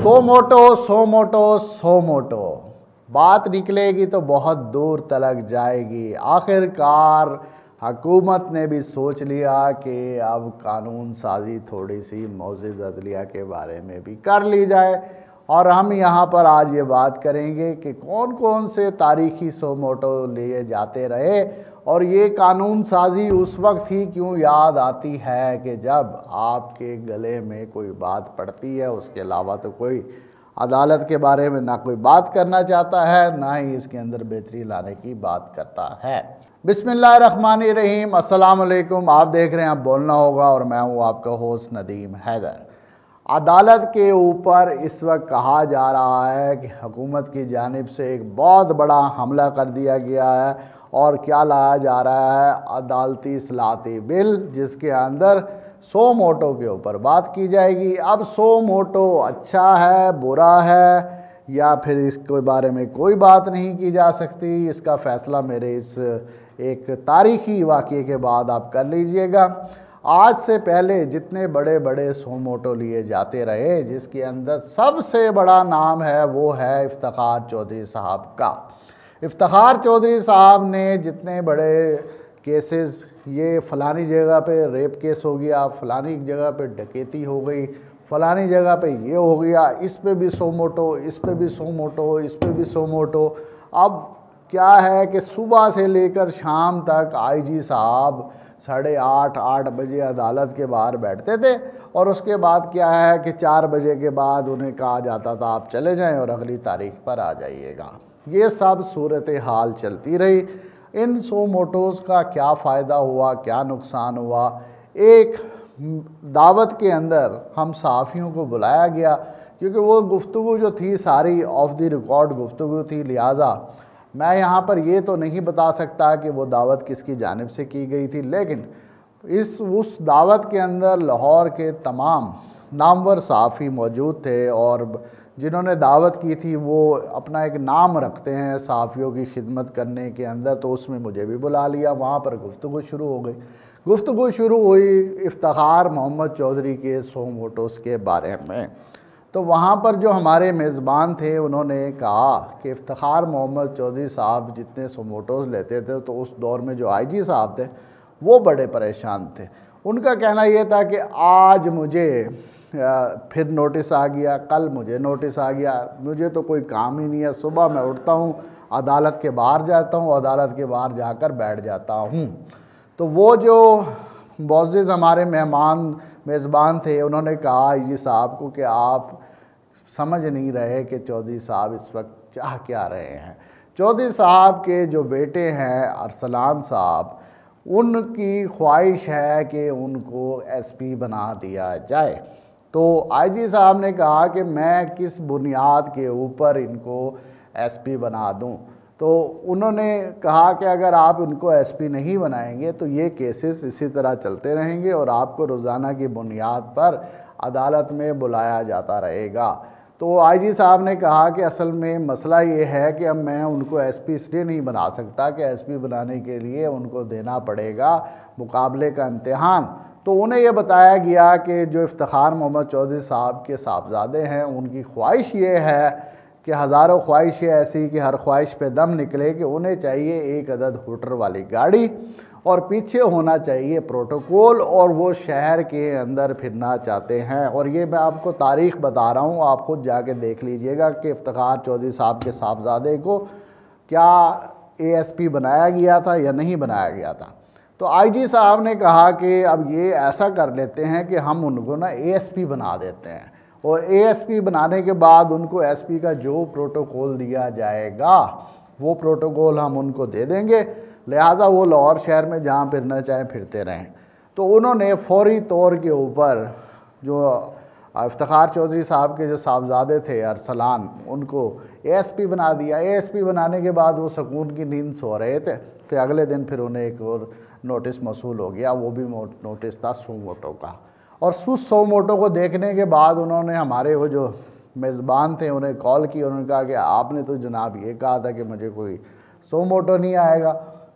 सो मोटो बात निकलेगी तो बहुत दूर तलक जाएगी। आखिरकार हुकूमत ने भी सोच लिया कि अब कानून साजी थोड़ी सी मौज़िज़ अदलिया के बारे में भी कर ली जाए, और हम यहाँ पर आज ये बात करेंगे कि कौन कौन से तारीख़ी सो मोटो लिए जाते रहे और ये कानून साजी उस वक्त ही क्यों याद आती है कि जब आपके गले में कोई बात पड़ती है। उसके अलावा तो कोई अदालत के बारे में ना कोई बात करना चाहता है, ना ही इसके अंदर बेहतरी लाने की बात करता है। बिस्मिल्लाहिर्रहमानिर्रहीम, अस्सलाम वालेकुम। आप देख रहे हैं आप बोलना होगा और मैं हूँ आपका होस्ट नदीम हैदर। अदालत के ऊपर इस वक्त कहा जा रहा है कि हुकूमत की जानिब से एक बहुत बड़ा हमला कर दिया गया है और क्या लाया जा रहा है, अदालती इस्लाहती बिल, जिसके अंदर सो मोटो के ऊपर बात की जाएगी। अब सो मोटो अच्छा है, बुरा है, या फिर इसके बारे में कोई बात नहीं की जा सकती, इसका फ़ैसला मेरे इस एक तारीख़ी वाक़ये के बाद आप कर लीजिएगा। आज से पहले जितने बड़े बड़े सो मोटो लिए जाते रहे, जिसके अंदर सबसे बड़ा नाम है वो है इफ्तिखार चौधरी साहब का। इफ्तिखार चौधरी साहब ने जितने बड़े केसेस, ये फ़लानी जगह पे रेप केस हो गया, फ़लानी जगह पे डकैती हो गई, फ़लानी जगह पे ये हो गया, इस पे भी सो मोटो, इस पे भी सो मोटो, इस पे भी सो मोटो। अब क्या है कि सुबह से लेकर शाम तक आईजी साहब 8:30 बजे अदालत के बाहर बैठते थे और उसके बाद क्या है कि 4 बजे के बाद उन्हें कहा जाता था आप चले जाएं और अगली तारीख पर आ जाइएगा। ये सब सूरत हाल चलती रही। इन सो मोटोज़ का क्या फ़ायदा हुआ, क्या नुकसान हुआ? एक दावत के अंदर हम सहाफ़ियों को बुलाया गया, क्योंकि वो गुफ्तगू जो थी सारी ऑफ द रिकॉर्ड गुफ्तगू थी, लिहाजा मैं यहाँ पर ये तो नहीं बता सकता कि वो दावत किसकी जानिब से की गई थी, लेकिन उस दावत के अंदर लाहौर के तमाम नामवर सहाफ़ी मौजूद थे और जिन्होंने दावत की थी वो अपना एक नाम रखते हैं सहाफ़ियों की खिदमत करने के अंदर, तो उसमें मुझे भी बुला लिया। वहाँ पर गुफ्तगू शुरू हो गई। गुफ्तगू शुरू हुई इफ्तिखार मोहम्मद चौधरी के सो मोटोस के बारे में। तो वहाँ पर जो हमारे मेज़बान थे उन्होंने कहा कि इफ्तिखार मोहम्मद चौधरी साहब जितने सो मोटोस लेते थे तो उस दौर में जो आईजी साहब थे वो बड़े परेशान थे। उनका कहना ये था कि आज मुझे फिर नोटिस आ गया, कल मुझे नोटिस आ गया, मुझे तो कोई काम ही नहीं है। सुबह मैं उठता हूँ, अदालत के बाहर जाता हूँ, अदालत के बाहर जाकर बैठ जाता हूँ। तो वो जो मुअज़्ज़िज़ हमारे मेज़बान थे उन्होंने कहा आईजी साहब को कि आप समझ नहीं रहे कि चौधरी साहब इस वक्त चाह क्या रहे हैं। चौधरी साहब के जो बेटे हैं अरसलान साहब, उनकी ख्वाहिश है कि उनको एसपी बना दिया जाए। तो आईजी साहब ने कहा कि मैं किस बुनियाद के ऊपर इनको एसपी बना दूं। तो उन्होंने कहा कि अगर आप उनको एसपी नहीं बनाएंगे तो ये केसेस इसी तरह चलते रहेंगे और आपको रोज़ाना की बुनियाद पर अदालत में बुलाया जाता रहेगा। तो आईजी साहब ने कहा कि असल में मसला ये है कि अब मैं उनको एसपी इसलिए नहीं बना सकता कि एसपी बनाने के लिए उनको देना पड़ेगा मुकाबले का इम्तिहान। तो उन्हें यह बताया गया कि जो इफ्तिखार मोहम्मद चौधरी साहब के साहबजादे हैं उनकी ख्वाहिश ये है कि हज़ारों ख्वाहिशें ऐसी कि हर ख्वाहिश पे दम निकले कि उन्हें चाहिए एक अदद हूटर वाली गाड़ी और पीछे होना चाहिए प्रोटोकॉल, और वो शहर के अंदर फिरना चाहते हैं। और ये मैं आपको तारीख़ बता रहा हूँ, आप ख़ुद जाके देख लीजिएगा कि इफ्तिखार चौधरी साहब के साहबजादे को क्या एएसपी बनाया गया था या नहीं बनाया गया था। तो आईजी साहब ने कहा कि अब ये ऐसा कर लेते हैं कि हम उनको ना एएसपी बना देते हैं और एएसपी बनाने के बाद उनको एसपी का जो प्रोटोकॉल दिया जाएगा वो प्रोटोकॉल हम उनको दे देंगे, लिहाजा वो लाहौर शहर में जहाँ फिरना चाहें फिरते रहें। तो उन्होंने फौरी तौर के ऊपर जो इफ्तिखार चौधरी साहब के जो साहबजादे थे अरसलान, उनको एएसपी बना दिया। एएसपी बनाने के बाद वो सुकून की नींद सो रहे थे, तो अगले दिन फिर उन्हें एक और नोटिस मौसूल हो गया। वो भी नोटिस था सो मोटो का। और सो मोटो को देखने के बाद उन्होंने हमारे वो जो मेज़बान थे उन्हें कॉल की, उन्होंने कहा कि आपने तो जनाब ये कहा था कि मुझे कोई सो मोटो नहीं आएगा।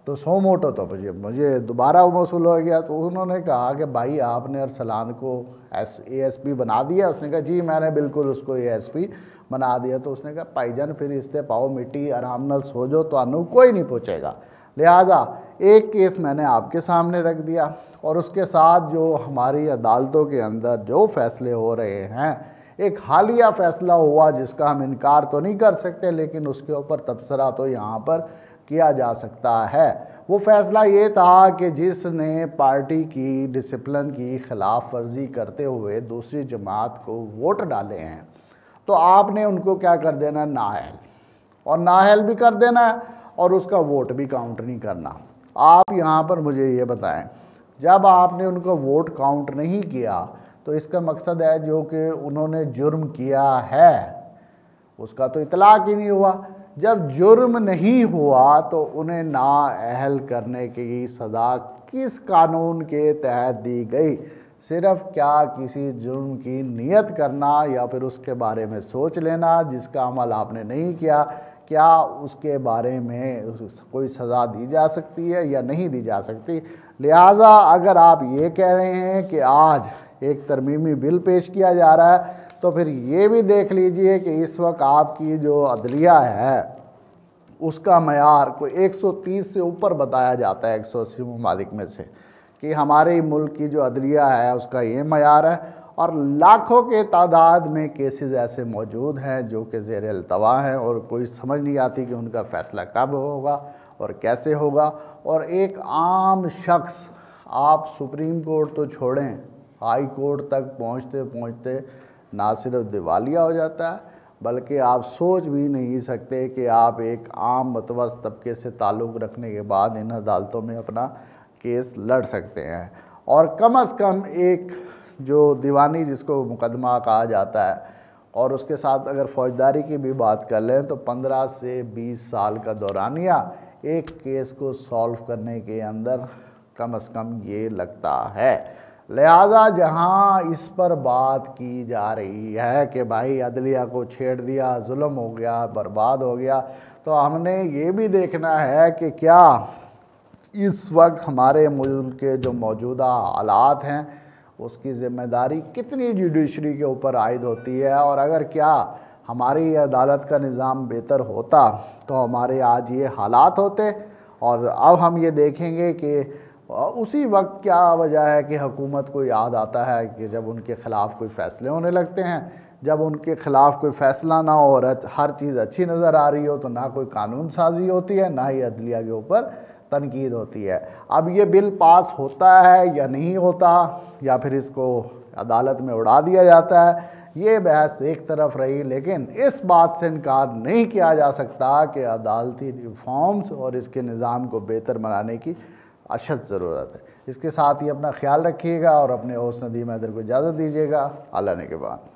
تو سو موٹو تو مجھے دوبارہ موصول ہو گیا۔ تو انہوں نے کہا کہ بھائی آپ نے ارسلان کو ASP بنا دیا؟ اس نے کہا جی میں نے بالکل اس کو ASP بنا دیا۔ تو اس نے کہا بھائی جان پھر اس تے پاؤ مٹی آرام نال سو جو، تو انہوں کوئی نہیں پوچھے گا، لہٰذا ایک کیس میں نے آپ کے سامنے رکھ دیا، اور اس کے ساتھ جو ہماری عدالتوں کے اندر جو فیصلے ہو رہے ہیں، ایک حالیہ فیصلہ ہوا جس کا ہم انکار تو نہیں کر سکتے، لیکن اس کے اوپر تبصرہ تو یہاں پر کیا جا سکتا ہے۔ وہ فیصلہ یہ تھا کہ جس نے پارٹی کی ڈسپلن کی خلاف ورزی کرتے ہوئے دوسری جماعت کو ووٹ ڈالے ہیں، تو آپ نے ان کو کیا کر دینا؟ نااہل، اور نااہل بھی کر دینا ہے، اور اس کا ووٹ بھی کاؤنٹ نہیں کرنا۔ آپ یہاں پر مجھے یہ بتائیں، جب آپ نے ان کو ووٹ کاؤنٹ نہیں کیا تو اس کا مقصد ہے جو کہ انہوں نے جرم کیا ہے اس کا تو اطلاق ہی نہیں ہوا۔ جب جرم نہیں ہوا تو انہیں نااہل کرنے کی سزا کس قانون کے تحت دی گئی؟ صرف کیا کسی جرم کی نیت کرنا یا پھر اس کے بارے میں سوچ لینا جس کا عمل آپ نے نہیں کیا، کیا اس کے بارے میں کوئی سزا دی جا سکتی ہے یا نہیں دی جا سکتی؟ لہٰذا اگر آپ یہ کہہ رہے ہیں کہ آج ایک ترمیمی بل پیش کیا جا رہا ہے، تو پھر یہ بھی دیکھ لیجئے کہ اس وقت آپ کی جو عدلیہ ہے اس کا معیار کوئی 130 سے اوپر بتایا جاتا ہے 180 ممالک میں سے، کہ ہمارے ملک کی جو عدلیہ ہے اس کا یہ معیار ہے، اور لاکھوں کے تعداد میں کیسز ایسے موجود ہیں جو کہ زیر التوا ہیں، اور کوئی سمجھ نہیں آتی کہ ان کا فیصلہ کب ہوگا اور کیسے ہوگا۔ اور ایک عام شخص، آپ سپریم کورٹ تو چھوڑیں، ہائی کورٹ تک پہنچتے پہنچتے نہ صرف دیوالیہ ہو جاتا ہے، بلکہ آپ سوچ بھی نہیں سکتے کہ آپ ایک عام متوسط طبقے سے تعلق رکھنے کے بعد ان عدالتوں میں اپنا کیس لڑ سکتے ہیں۔ اور کم از کم ایک جو دیوانی جس کو مقدمہ کہا جاتا ہے، اور اس کے ساتھ اگر فوجداری کی بھی بات کر لیں تو 15 سے 20 سال کا دورانیہ ایک کیس کو سالو کرنے کے اندر کم از کم یہ لگتا ہے۔ لہٰذا جہاں اس پر بات کی جا رہی ہے کہ بھائی عدلیہ کو چھیڑ دیا، ظلم ہو گیا، برباد ہو گیا، تو ہم نے یہ بھی دیکھنا ہے کہ کیا اس وقت ہمارے ملک کے جو موجودہ حالات ہیں اس کی ذمہ داری کتنی جوڈیشری کے اوپر عائد ہوتی ہے، اور اگر کیا ہماری عدالت کا نظام بہتر ہوتا تو ہمارے آج یہ حالات ہوتے۔ اور اب ہم یہ دیکھیں گے کہ اسی وقت کیا وجہ ہے کہ حکومت کو یاد آتا ہے کہ جب ان کے خلاف کوئی فیصلے ہونے لگتے ہیں، جب ان کے خلاف کوئی فیصلہ نہ ہو اور ہر چیز اچھی نظر آ رہی ہو تو نہ کوئی قانون سازی ہوتی ہے، نہ ہی عدلیہ کے اوپر تنقید ہوتی ہے۔ اب یہ بل پاس ہوتا ہے یا نہیں ہوتا، یا پھر اس کو عدالت میں اڑا دیا جاتا ہے، یہ بحث ایک طرف رہی، لیکن اس بات سے انکار نہیں کیا جا سکتا کہ عدالتی ریفارمز اور اس کے نظام کو بہتر بنانے کی اشد ضرورت ہے۔ اس کے ساتھ ہی اپنا خیال رکھیے گا اور اپنے ہوسٹ ندیم حیدر کو اجازت دیجیے گا۔ اللہ نے کے بعد۔